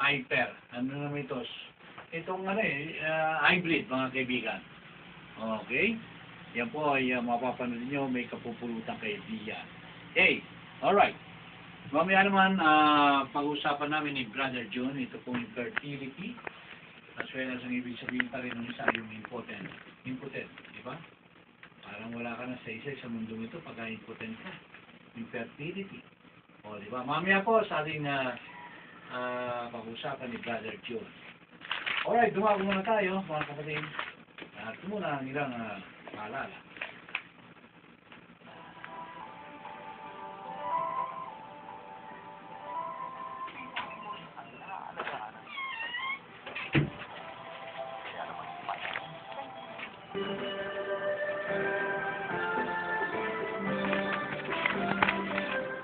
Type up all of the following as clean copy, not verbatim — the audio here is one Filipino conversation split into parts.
hyper. Ano naman ito? Itong hybrid, mga kaibigan. Okay? Yan po ay mapapanood nyo, may kapupulutang kaibigan. Okay, alright. Mamaya naman, pag-usapan namin ni Brother John, ito pong infertility, as well as ang ibig sabihin pa rin ng isa yung impotent. Impotent, di ba? Parang wala ka na sa isa sa mundong ito pagka impotent ka. Infertility. O, di ba? Mamaya po sa ating pag-usapan ni Brother John. Alright, dumago muna tayo, mga kapatid. Ito muna ang ilang paalala.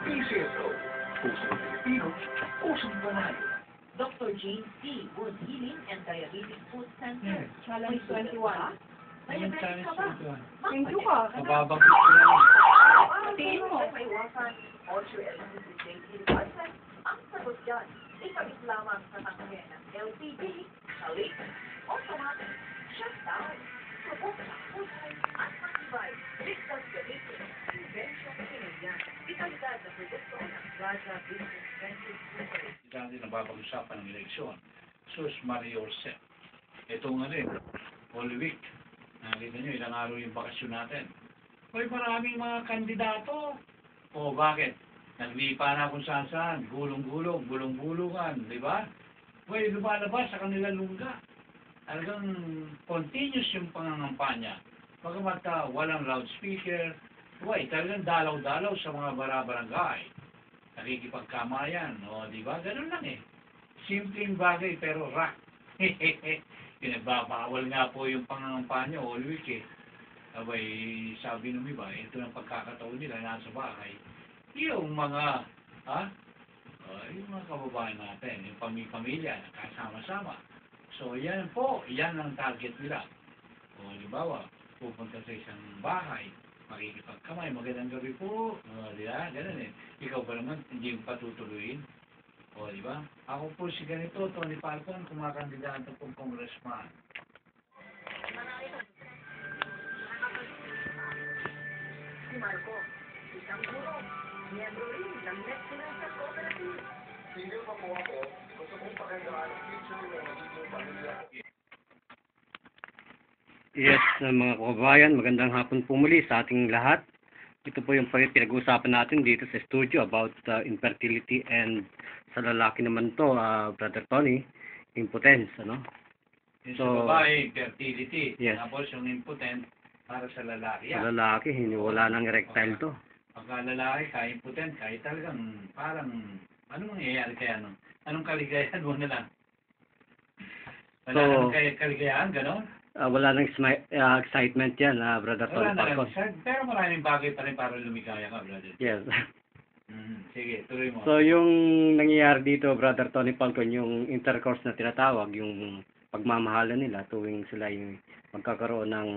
PCSO, Pusong Pilipino, Pusong Panalo. Dr. James D. Wood Healing and Diabetes Food Center. Challenge 21. Diabetic ka ba? Thank you ka. Mababang gusto lang. Tingin mo. May wasan, ultra-elicited ang sagot dyan. Ikabit lamang sa tangke ng LPG, salit, automatic, shutdown, subok sa pusay at matibay. Ligtas gamitin, prevention pinagyan. Ikalidad na produkto ng Plaza Business Ventures Limited. Dati napapag-usapan ng eleksyon. Sus, marry yourself. Itong Holy Week. Nakita nyo, ilang araw yung bakasyon natin. Hoy, maraming mga kandidato. O, bakit? Naglipa na kung saan-saan. Gulong-gulong, gulong-gulungan, di ba? Hoy, lumalabas sa kanilang lungga. Talagang continuous yung pangangampanya. Pagamat walang loudspeaker. Hoy, talagang dalaw-dalaw sa mga barabarangay. Nakikipagkamayan, o, di ba? Ganun lang eh. Simpleng bagay pero rock. Pinagbabawal nga po yung pangangampanya all week eh. Abay, sabi nung iba, ito ang pagkakataon nila nasa bahay. Yung mga, yung mga kababayan natin, yung pamilya, nakasama-sama. So, yan po, yan ang target nila. O, halimbawa, pupunta sa isang bahay, makikipagkamay, magandang gabi po. O, di ba? Ganun eh. Ikaw ba naman, hindi mo patutuloyin? O, di ba? Ako po si ganito, Tony Falcon, kumakandidato pong congressman. Si Marco, isang guro, miyembro rin ng Net Financial Cooperative. Single pa po ako, gusto kong pakinggan ang future ng magiging pamilya. Yes, mga kababayan, magandang hapon po muli sa ating lahat. Ito po yung pinag-uusapan natin dito sa studio about infertility and sa lalaki naman to, Brother Tony, impotence, ano? Yung So, sa babae, fertility. yes. Tapos yung impotent, para sa lalaki. Sa lalaki, hindi wala nang erectile to. Pagka lalaki, kahit impotent, kahit talagang parang, ano mangyayari kaya nun? Anong kaligayahan mo na lang? Wala So, namang kaligayahan, gano'n? Wala nang excitement yan, Brother Wala Tony na Falcon. lang. Pero maraming bagay pa rin para lumikaya ka, brother. Yes. Sige, tuloy mo. So, yung nangyayari dito, Brother Tony Falcon, yung intercourse na tinatawag, yung pagmamahalan nila tuwing sila yung magkakaroon ng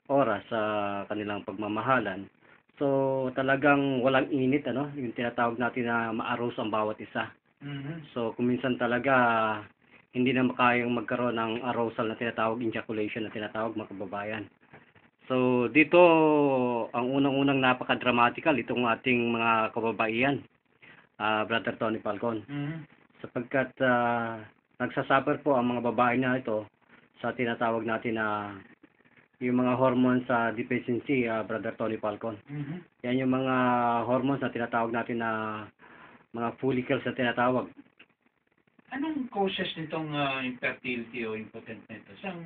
oras sa kanilang pagmamahalan. So, talagang walang init, ano? Yung tinatawag natin na maaros ang bawat isa. So, kuminsan talaga, hindi na makayang magkaroon ng arousal na tinatawag, ejaculation na tinatawag, mga kababayan. So, dito, ang unang-unang napaka-dramatical itong ating mga kababaihan, Brother Tony Falcon. Sapagkat nagsasuffer po ang mga babae na ito sa tinatawag natin na yung mga hormones sa deficiency, Brother Tony Falcon. Yan yung mga hormones na tinatawag natin na mga follicles na tinatawag. Anong causes nitong infertility o impotent na ito? Saan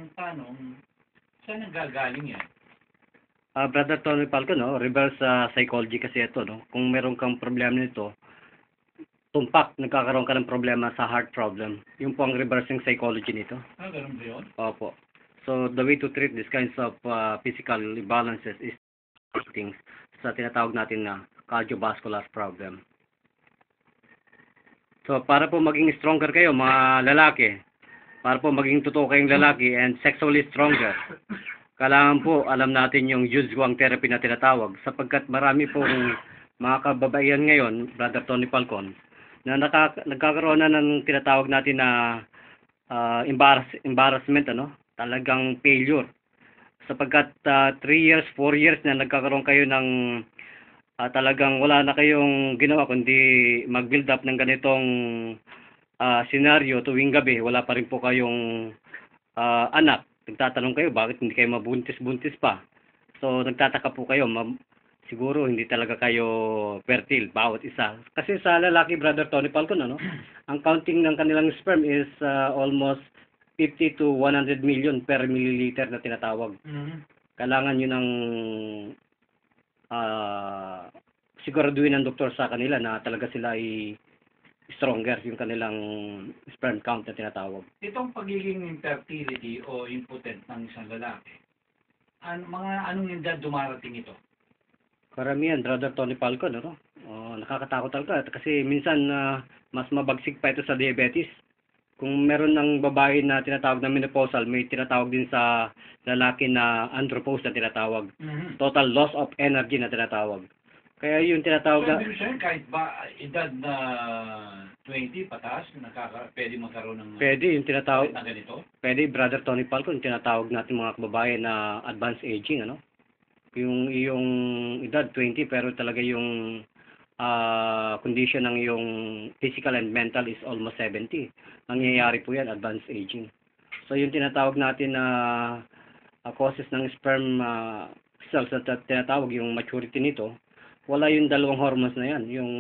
nanggagaling yan? Brother Tony Falcon, no? Reverse psychology kasi ito, no? Kung meron kang problema nito, tumpak, nagkakaroon ka ng problema sa heart problem. Yung po ang reversing psychology nito. Ganun ba yun? Opo. So, the way to treat these kinds of physical imbalances is things sa tinatawag natin na cardiovascular problem. So, para po maging stronger kayo, mga lalaki, para po maging totoo kayong lalaki and sexually stronger, kailangan po alam natin yung Juzwang therapy na tinatawag sapagkat marami pong mga kababaihan ngayon, Brother Tony Falcon, na nagkakaroon na ng tinatawag natin na embarrassment, talagang failure. Sapagkat 3 years, 4 years na nagkakaroon kayo ng talagang wala na kayong ginawa kundi mag-build up ng ganitong senaryo tuwing gabi, wala pa rin po kayong anak. Nagtatanong kayo bakit hindi kayo mabuntis-buntis pa. So nagtataka po kayo, siguro hindi talaga kayo fertile bawat isa. Kasi sa lalaki, Brother Tony Falcon, ang counting ng kanilang sperm is almost 50 to 100 million per milliliter na tinatawag. Kailangan yun ang siguraduhin ng doktor sa kanila na talaga sila ay stronger yung kanilang sperm count na tinatawag. Itong pagiging infertility o impotent ng isang lalaki, anong edad dumarating ito? Karamihan, Brother Tony Falcon, nakakatakot talaga kasi minsan mas mabagsik pa ito sa diabetes. Kung meron ng babae na tinatawag na menopausal, may tinatawag din sa lalaki na andropause na tinatawag. Total loss of energy na tinatawag. Kaya yung tinatawag So, na... ibig sabihin, kahit ba edad na 20 pataas, pwede magkaroon ng Pwede yung tinatawag... na ganito? Pwede, Brother Tony Falcon, tinatawag natin mga kababayan na advanced aging, Yung iyong edad 20 pero talaga yung condition ng iyong physical and mental is almost 70. Nangyayari po yan, advanced aging. So yung tinatawag natin na causes ng sperm cells na tinatawag yung maturity nito, wala yung dalawang hormones na yan, yung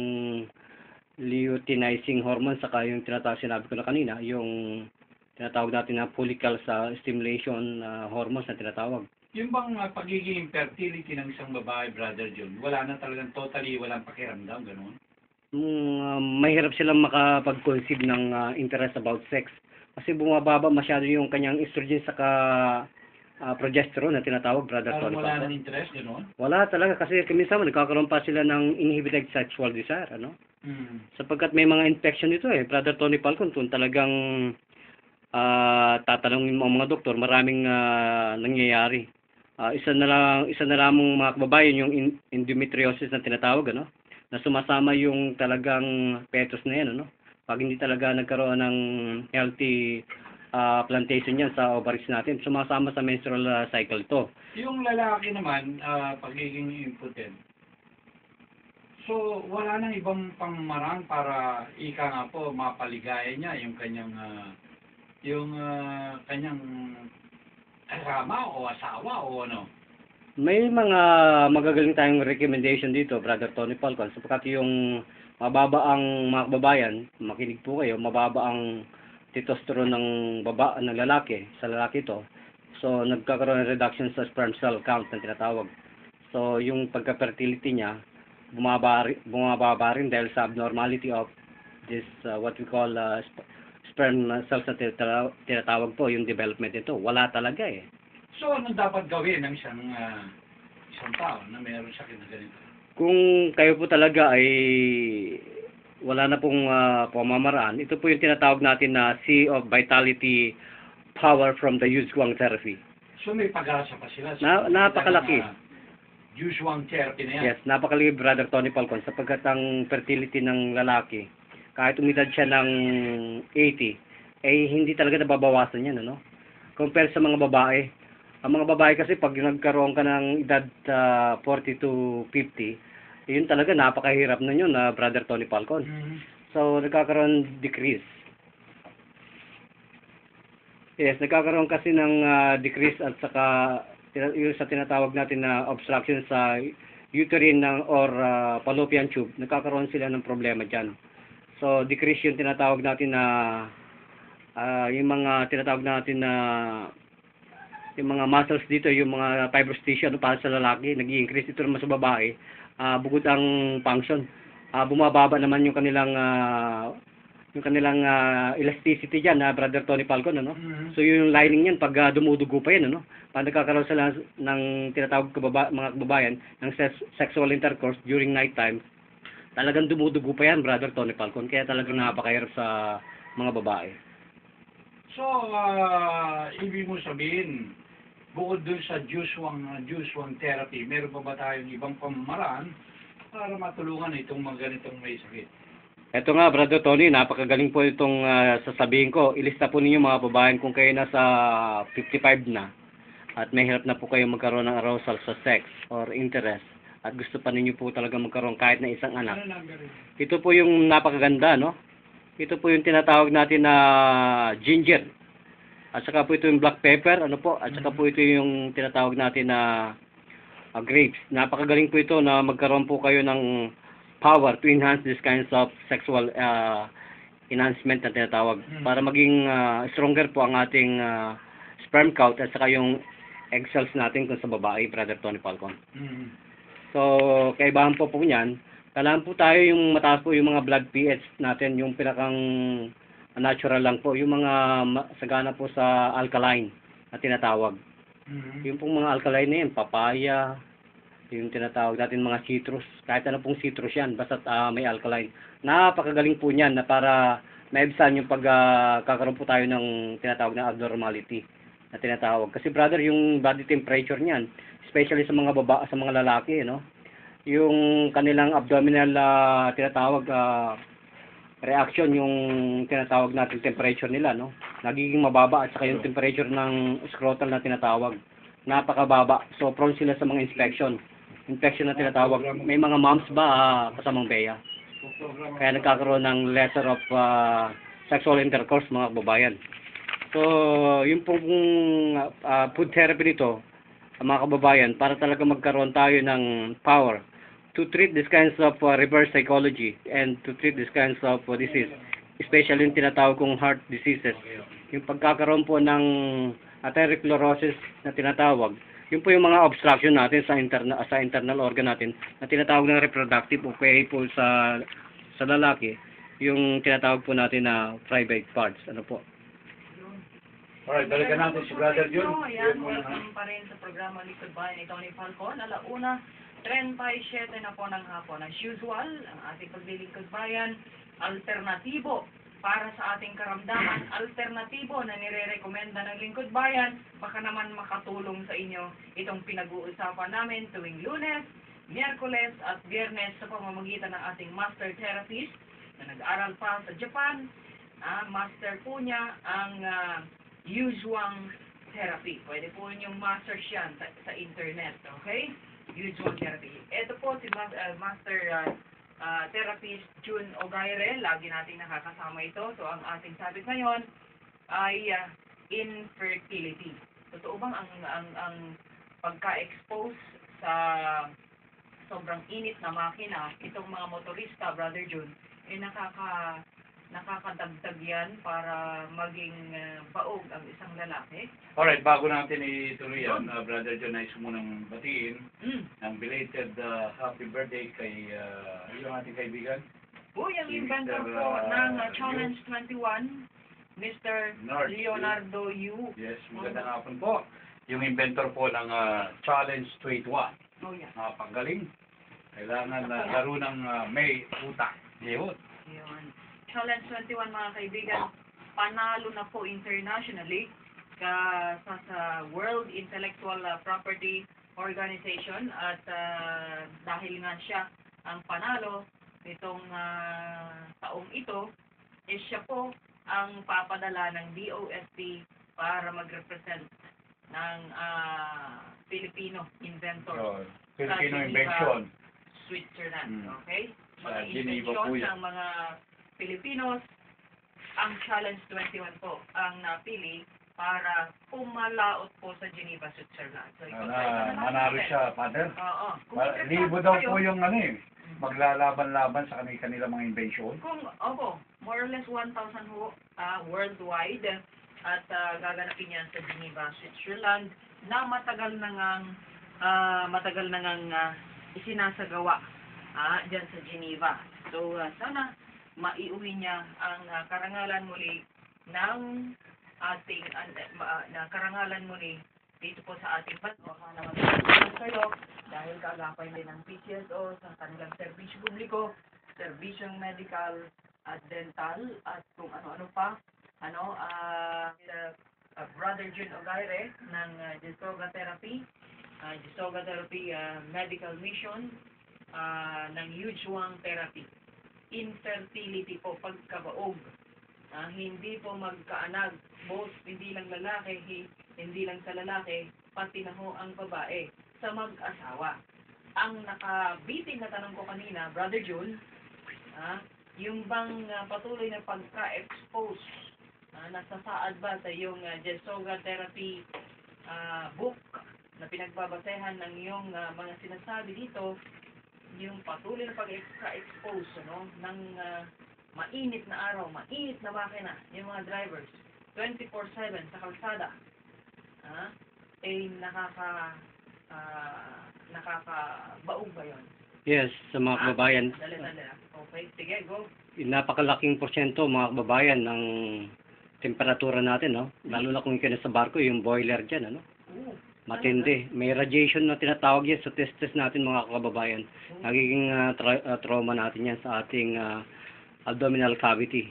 luteinizing hormone saka yung tinatawag, sinabi ko na kanina, yung tinatawag natin na follicle stimulation hormones na tinatawag. Yung bang pagiging infertility ng isang babae, Brother John, wala na talagang totally walang pakiramdam, gano'n? Mahirap silang makapag-conceive ng interest about sex. Kasi bumababa masyado yung kanyang estrogen saka progesterone na tinatawag, Brother Parang Tony wala Falcon. ng interest, gano'n? Wala talaga kasi minsan nagkakaroon pa sila ng inhibited sexual desire, Sapagkat may mga infection dito Brother Tony Falcon, kung talagang tatanungin mo ang mga doktor, maraming nangyayari. Isa na lamang mga kababayan yung endometriosis na tinatawag, na sumasama yung talagang fetus na yan, Pag hindi talaga nagkaroon ng healthy plantation yan sa ovaries natin, sumasama sa menstrual cycle to. Yung lalaki naman, pagiging impotent, so wala nang ibang pangmarang para ika nga po mapaligaya niya yung kanyang kasama o asawa o ano? May mga magagaling tayong recommendation dito, Brother Tony Falcon, sapagkat yung mababa ang mga kababayan, makinig po kayo, mababa ang testosterone ng lalaki, sa lalaki to. So, nagkakaroon ng reduction sa sperm cell count na tinatawag. So, yung pagka-fertility niya, bumababa rin dahil sa abnormality of this, what we call sperm cells na tinatawag po, yung development nito. Wala talaga So, ano dapat gawin ng isang tao na mayroong sakit na ganito? Kung kayo po talaga ay wala na pong pamamaraan, ito po yung tinatawag natin na Sea of Vitality Power from the Yuzhuang Therapy. So, may pag-asa pa sila. Napakalaki. Yuzhuang therapy na yan. Yes, napakalaki, Brother Tony Falcon, sapagkat ang fertility ng lalaki, kahit umidad siya ng 80, hindi talaga nababawasan yan, Compare sa mga babae. Ang mga babae kasi pag nagkaroon ka ng edad 40 to 50, yun talaga napakahirap na yun, Brother Tony Falcon. So, nagkakaroon decrease. Yes, nagkakaroon kasi ng decrease at saka yung sa tinatawag natin na obstruction sa uterine or fallopian tube, nagkakaroon sila ng problema dyan. So, decrease yung tinatawag natin na yung mga tinatawag natin na yung mga muscles dito, yung mga fibrous tissue para sa lalaki, nag-i-increase ito naman sa babae. Bukod ang function, bumababa naman yung kanilang elasticity diyan, Brother Tony Falcon, So yung lining niyan pag dumudugo pa yan, Pag nagkakaroon sila ng tinatawag mga kababayan ng sexual intercourse during night time, talagang dumudugo pa yan, Brother Tony Falcon, kaya talagang napakahirap sa mga babae. So, ibig mo sabihin, bukod dun sa Yuzhuang therapy, meron pa ba tayong ibang pamamaraan para matulungan itong mga ganitong may sakit? Eto nga, Brother Tony, napakagaling po itong sasabihin ko. Ilista po ninyo mga babayan kung kayo nasa 55 na at may hirap na po kayo magkaroon ng arousal sa sex or interest at gusto pa ninyo po talaga magkaroon kahit na isang anak. Ito po yung napakaganda, no? Ito po yung tinatawag natin na ginger. At saka po ito yung black pepper, ano po? At saka po ito yung tinatawag natin na grapes. Napakagaling po ito na magkaroon po kayo ng power to enhance this kinds of sexual enhancement na tinatawag para maging stronger po ang ating sperm count at saka yung egg cells natin kung sa babae, Brother Tony Falcon. So, kaibahan po niyan, kailangan po tayo yung mataas po yung mga blood pH natin, yung pinakang natural lang po, yung mga sagana po sa alkaline na tinatawag. Yung pong mga alkaline na yun, papaya, yung tinatawag natin mga citrus, kahit ano pong citrus yan, basta may alkaline. Napakagaling po niyan na para maibsan yung pagkakaroon po tayo ng tinatawag na abnormality na tinatawag. Kasi brother, yung body temperature niyan, especially sa mga sa mga lalaki, no? Yung kanilang abdominal tinatawag reaction, yung tinatawag natin temperature nila, no? Nagiging mababa at saka yung temperature ng scrotal na tinatawag, napakababa. So prone sila sa mga infection na tinatawag. May mga moms ba kasamang beya? Kaya nagkakaroon ng lesser of sexual intercourse mga kababayan. So, yung pong food therapy nito, mga kababayan, para talaga magkaroon tayo ng power to treat these kinds of reverse psychology and to treat these kinds of disease, especially yung tinatawag kong heart diseases. Yung pagkakaroon po ng atherosclerosis na tinatawag, yun po yung mga obstruction natin sa internal organ natin na tinatawag ng reproductive o kaya po sa lalaki, yung tinatawag po natin na private parts. Ano po? Alright, balikan natin si Brother Jun. Ayan, welcome pa rin sa programa Likod Bayan ni Tony Falcon. Alauna, 37 na po ng hapon. As usual, ang ating paglilingkod bayan, alternatibo para sa ating karamdaman, alternatibo na nire-recommenda ng Lingkod Bayan, baka naman makatulong sa inyo itong pinag-uusapan namin tuwing Lunes, Miyerkules at Biyernes sa pamamagitan ng ating master therapist na nag-aral pa sa Japan. Master po niya ang Yuzhuang therapy. Pwede po yung master siya sa internet, okay? Yuzhuang therapy. Ito po si Master therapist Jun Ogaire, lagi nating nakakasama ito. So, ang ating sabi ngayon ay infertility. Totoo bang ang pagka-expose sa sobrang init na makina, itong mga motorista, Brother Jun, ay nakakadagdag yan para maging baog ang isang lalaki? Alright, bago natin ituloy yan, Brother John, nais ko munang batiin ng belated happy birthday kay yung ating kaibigan. Yung Si inventor Mr. po ng Challenge 21, Mr. Nard. Leonardo Yu. Yes, magandang hapon po. Yung inventor po ng Challenge 21. Oh, yeah. Pagaling. Kailangan laro ng may utak. Yehot. Yun. Challenge 21, mga kaibigan, panalo na po internationally sa World Intellectual Property Organization at dahil nga siya ang panalo nitong taong ito, siya po ang papadala ng DOST para mag-represent ng Filipino inventor Filipino sa invention. Switzerland. Okay? Sa Mga Geneva invention po yan. ng mga Pilipinos, ang Challenge 21 po ang napili para pumalaot po sa Geneva, Switzerland. So, Manalo siya, Father. Oo. Libo daw po yung maglalaban-laban sa kanila mga invention. More or less 1,000 ho worldwide at gaganapin yan sa Geneva, Switzerland na matagal na ngang isinasagawa dyan sa Geneva. So, sana maiuwi niya ang karangalan muli ng ating karangalan muli dito po sa ating bansa. Baka naman sa'yo dahil kaagapay din ng PCSO sa kanilang serbisyo publiko, serbisyong medical at dental at kung ano-ano pa. Brother Jun Ogaire ng Disoga Therapy Medical Mission ng Yuzhuang Therapy. infertility po, pagkabaog. Hindi po magkaanak, both hindi lang lalaki, hindi lang sa lalaki, pati na ho ang babae sa mag-asawa. Ang nakabiting na tanong ko kanina, Brother June, yung bang patuloy na pagka-expose, nasasaad ba sa iyong Jesoga Therapy book na pinagbabasehan ng iyong mga sinasabi dito, yung patuloy na pag-expose ng mainit na araw, mainit na makina, yung mga drivers, 24/7 sa kalsada, nakakabaog ba yun? Yes, sa mga kababayan. Dali. Okay, sige, go. Napakalaking porsyento mga kababayan ng temperatura natin, no? Lalo na kung ikaw sa barko, yung boiler dyan, ano? Matindi. May radiation na tinatawag yan sa testes natin mga kababayan. Nagiging trauma natin yan sa ating abdominal cavity.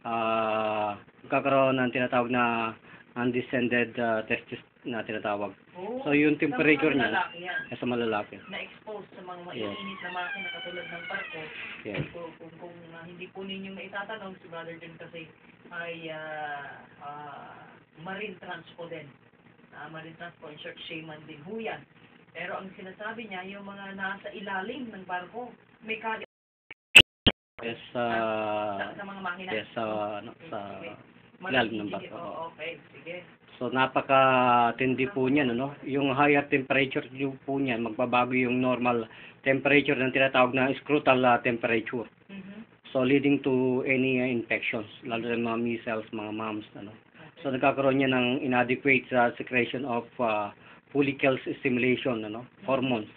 Magkakaroon ng tinatawag na undescended testis na tinatawag. So yung temperature niya Lalaki yan. sa malalaki. Na-expose sa mga mainit na makina katulad ng barko. Yes. Kung hindi po ninyo maitatanong, si Brother John kasi ay marine transpo din. Marine transpo, in short, shaman din ho yan. Pero ang sinasabi niya, yung mga nasa ilalim ng barko, may Yes, sa mga makina. yes, sa Sige. ilalim ng barko. Okay, sige. So napakatindi po niyan, ano? Yung higher temperature po niyan, magbabago yung normal temperature ng tinatawag na scrotal temperature. So leading to any infections, lalo na mga measles, mga mumps, ano. So nagkakaroon niya ng inadequate secretion of follicle stimulation, ano, hormones.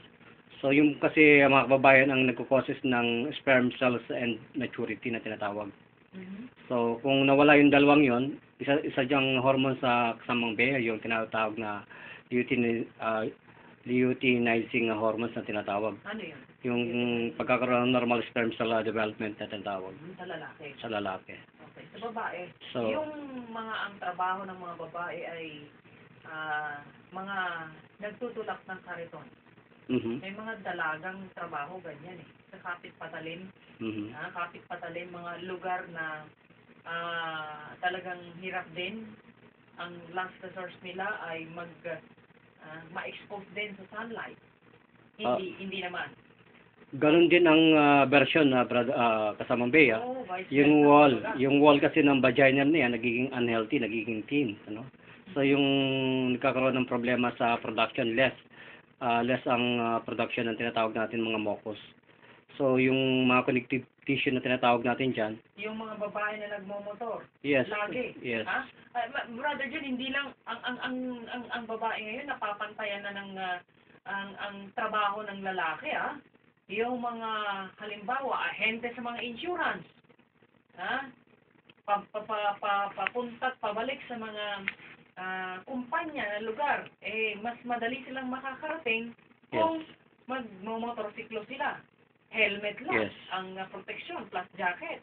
So yung kasi mga kababayan ang nagko-causes ng sperm cells and maturity na tinatawag. So kung nawala yung dalawang yon, isa diyang hormone sa kasamang beya, yung tinatawag na luteinizing hormones na tinatawag. Ano yun? Yung pagkakaroon ng normal sperm cell development na tinatawag Sa lalaki. sa lalaki. Okay. Sa babae, So, yung ang trabaho ng mga babae ay mga nagtutulak ng kariton. May mga dalagang trabaho ganyan sa kapit patalim. Kapit patalim, mga lugar na talagang hirap din. Ang last resource nila ay ma-expose din sa sunlight. Hindi naman. Ganun din ang version na kasamang beya. Yung wall kasi ng vagina niya nagiging unhealthy, nagiging thin, ano? So yung nagkakaroon ng problema sa production, less ang production ng tinatawag natin mga mucus. So yung mga connective tissue na tinatawag natin diyan, yung mga babae na nagmomotor. yes, Lagi. yes. Brother John, hindi lang ang babae ngayon napapantayan na ng ang trabaho ng lalaki, Yung mga halimbawa, ahente sa mga insurance. Papunta at pabalik sa mga kumpanya na lugar, mas madali silang makakarating kung magmomotorsiklo sila. Helmet lang ang proteksyon plus jacket.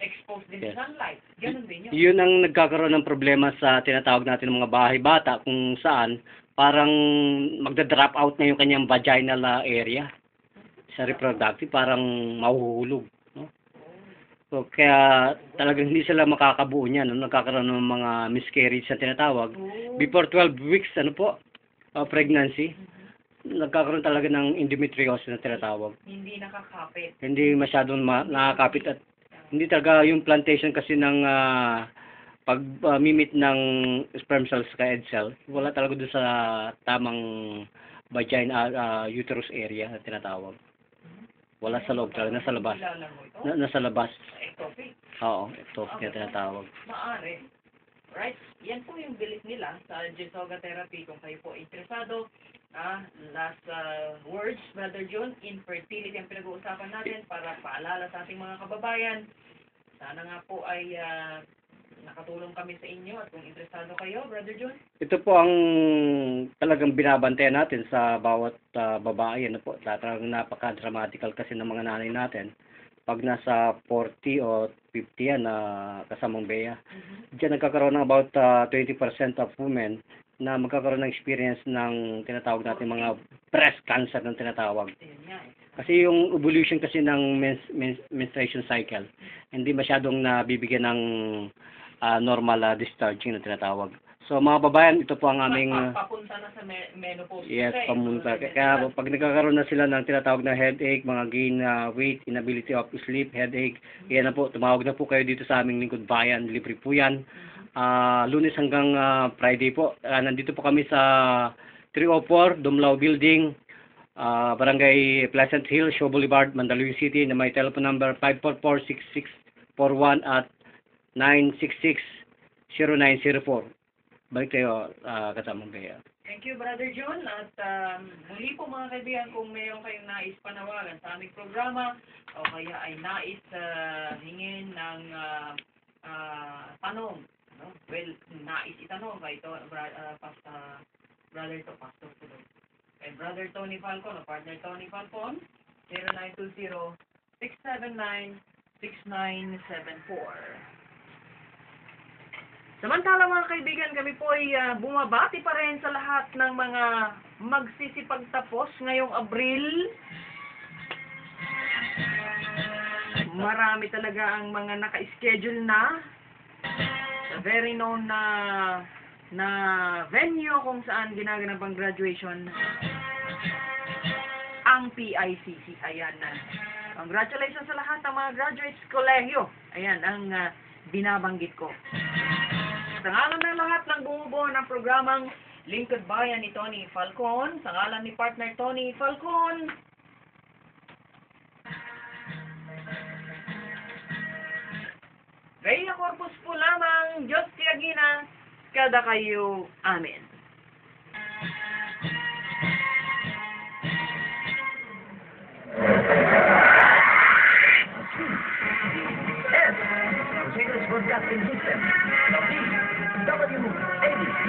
Exposed din sa sunlight. Ganun din yun. Yun ang nagkakaroon ng problema sa tinatawag natin ng mga bahay bata kung saan parang magda-drop out na yung kanyang vaginal area sa reproductive, parang mahuhulog, no? So kaya talagang hindi sila makakabuo niyan, no? Nagkakaroon ng mga miscarriage na tinatawag. Before 12 weeks pregnancy, nagkakaroon talaga ng endometriosis na tinatawag. Hindi nakakapit. Hindi masyadong nakakapit at hindi talaga yung plantation kasi ng pag-mimit ng sperm cells sa egg cell, wala talaga doon sa tamang vagina, uterus area na tinatawag. Wala sa loob talaga, nasa labas. Nasa labas. Ectopic. Oo, ectopic na tinatawag. Maaari. Right? Yan po yung bilis nila sa Jesoga Therapy. Kung kayo po interesado, last words, Brother John, infertility ang pinag-uusapan natin para paalala sa ating mga kababayan. Sana nga po ay nakatulong kami sa inyo at kung interesado kayo, Brother John. Ito po ang talagang binabantayan natin sa bawat babae. Ano po, talagang napaka-dramatical kasi ng mga nanay natin. Pag nasa 40 o 50 yan na kasamang beya, diyan nagkakaroon ng about 20% of women na magkakaroon ng experience ng tinatawag natin mga breast cancer ng tinatawag. Kasi yung evolution kasi ng menstruation cycle, hindi masyadong nabibigyan ng normal discharging na tinatawag. So mga babayan, ito po ang aming Papunta na sa menopause. yes, Kasi, pamunta. tulad Kaya nila. pag nagkakaroon na sila ng tinatawag na headache, mga gain weight, inability of sleep, headache, yan na po, tumawag na po kayo dito sa aming lingkod bayan, libre po yan. Lunes hanggang Friday po. Nandito po kami sa 304 Dumlao Building, Barangay Pleasant Hill, Shaw Boulevard, Mandaluyong City, na may telephone number 544-6641 at 966-0904. Balik tayo, kasamang kaya. Thank you, Brother John. At muli po mga kaibigan, kung mayroon kayong nais panawagan sa aming programa o kaya ay nais hingin ng tanong, no? Well, nais itanong kay Brother to Pastor Tuloy. Kay Brother Tony Falcon o Partner Tony Falcon, 0920-679-6974. Samantala mga kaibigan, kami po ay bumabati pa rin sa lahat ng mga magsisipagtapos ngayong Abril. Marami talaga ang mga naka-schedule na sa very known na venue kung saan ginaganap ang graduation. Ang PICC. Ayan na. Congratulations sa lahat ng mga graduates kolehiyo. Ayan ang binabanggit ko. Sa ngalan ng lahat ng bumubuo ng programang Lingkod Bayan ni Tony Falcon, sa ngalan ni Partner Tony Falcon, Rhea Corpus po lamang, Diyos Tiagina, kada kayo, Amen. Broadcasting System, WABC.